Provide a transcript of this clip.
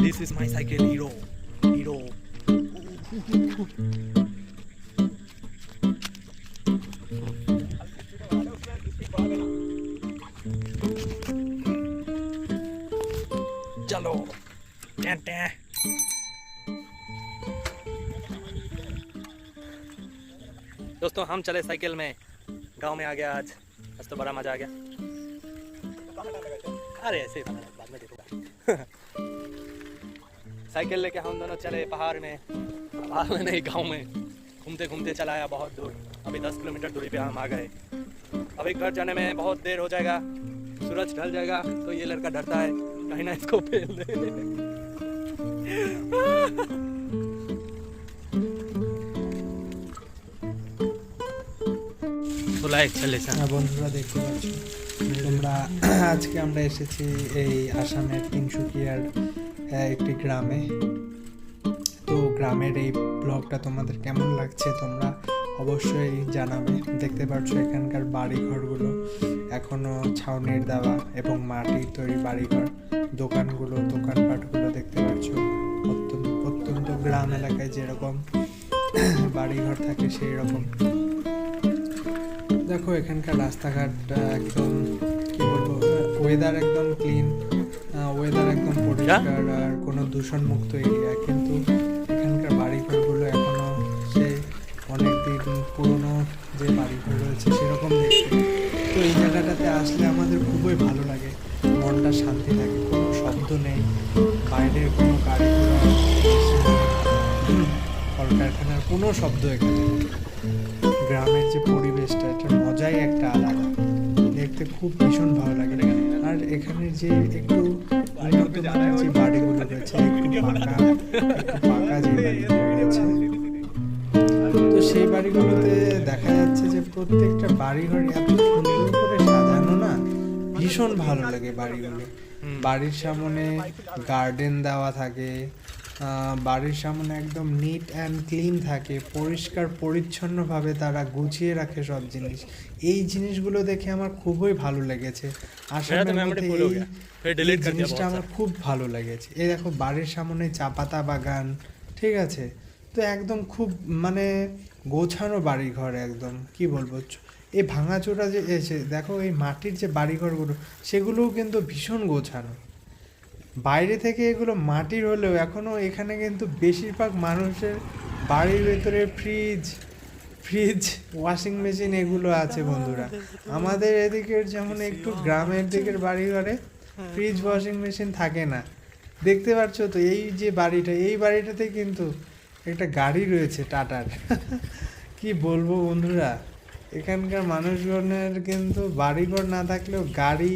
This is my cycle hero. Hero. चलो दोस्तों हम चले साइकिल में, गांव में आ गया आज तो बड़ा मजा आ गया। अरे ऐसे ही बाद में देखूंगा। साइकिल लेके हम दोनों चले पहाड़ में नहीं गांव में, घूमते घूमते चलाया बहुत दूर। अभी 10 किलोमीटर दूरी पे हम आ गए। अभी घर जाने में बहुत देर हो जाएगा, सूरज ढल जाएगा। तो ये लड़का डरता है कहीं ना इसको फेल दे। বন্ধুরা দেখতে পাচ্ছ তোমরা, আজকে আমরা এসেছি এই আসামের তিনসুকিয়ার একটি গ্রামে। তো গ্রামের এই ব্লগটা তোমাদের কেমন লাগছে তোমরা অবশ্যই জানাবে। দেখতে পাচ্ছ এখানকার বাড়িঘরগুলো এখনো ছাউনির দেওয়া এবং মাটির তৈরি বাড়িঘর, দোকানপাটগুলো দেখতে পাচ্ছ অত্যন্ত গ্রাম এলাকায় যেরকম বাড়িঘর থাকে সেই রকম। দেখো এখানকার রাস্তাঘাট একদম কি বলবো, ওয়েদার একদম ক্লিন, ওয়েদার একদম পরিষ্কার আর কোনো দূষণমুক্ত এরিয়া। কিন্তু এখানকার বাড়িঘরগুলো এখনো সেই অনেক দিন পুরনো যে বাড়িঘর রয়েছে সেরকম দেখতে। তো এই জায়গাটাতে আসলে আমাদের খুবই ভালো লাগে, মনটা শান্তি থাকে, কোনো শব্দ নেই, বাইরের কোনো গাড়ি ঘোড়া, কলকারখানার কোনো শব্দ এখানে নেই। গ্রামের যে পরিবেশটা, এটার মজাই একটা আলাদা, দেখতে খুব ভীষণ ভালো লাগে। আর এখানে যে একটু উন্নত মানের যে বাড়িগুলো রয়েছে, একটু পাকা যে বাড়িগুলো রয়েছে, তো সেই বাড়িগুলোতে দেখা যাচ্ছে যে প্রত্যেকটা বাড়িঘর এত সুন্দর করে সাজানো না, ভীষণ ভালো লাগে বাড়িগুলো। বাড়ির সামনে গার্ডেন দেওয়া থাকে, বাড়ির সামনে একদম নিট অ্যান্ড ক্লিন থাকে, পরিষ্কার পরিচ্ছন্নভাবে তারা গুছিয়ে রাখে সব জিনিস। এই জিনিসগুলো দেখে আমার খুবই ভালো লেগেছে। আসামের মধ্যে এই জিনিসটা আমার খুব ভালো লেগেছে। এই দেখো বাড়ির সামনে চা পাতা বাগান, ঠিক আছে, তো একদম খুব মানে গোছানো বাড়িঘর, একদম কি বলবো। এই ভাঙাচোরা যে এসে দেখো এই মাটির যে বাড়িঘরগুলো সেগুলোও কিন্তু ভীষণ গোছানো। বাইরে থেকে এগুলো মাটির হলেও এখনও এখানে কিন্তু বেশিরভাগ মানুষের বাড়ির ভেতরে ফ্রিজ ওয়াশিং মেশিন এগুলো আছে বন্ধুরা। আমাদের এদিকের যেমন একটু গ্রামের দিকের বাড়িঘরে ফ্রিজ ওয়াশিং মেশিন থাকে না। দেখতে পাচ্ছ তো এই যে বাড়িটা, এই বাড়িটাতে কিন্তু একটা গাড়ি রয়েছে টাটার। কি বলবো বন্ধুরা, এখানকার মানুষজনের কিন্তু বাড়িঘর না থাকলেও গাড়ি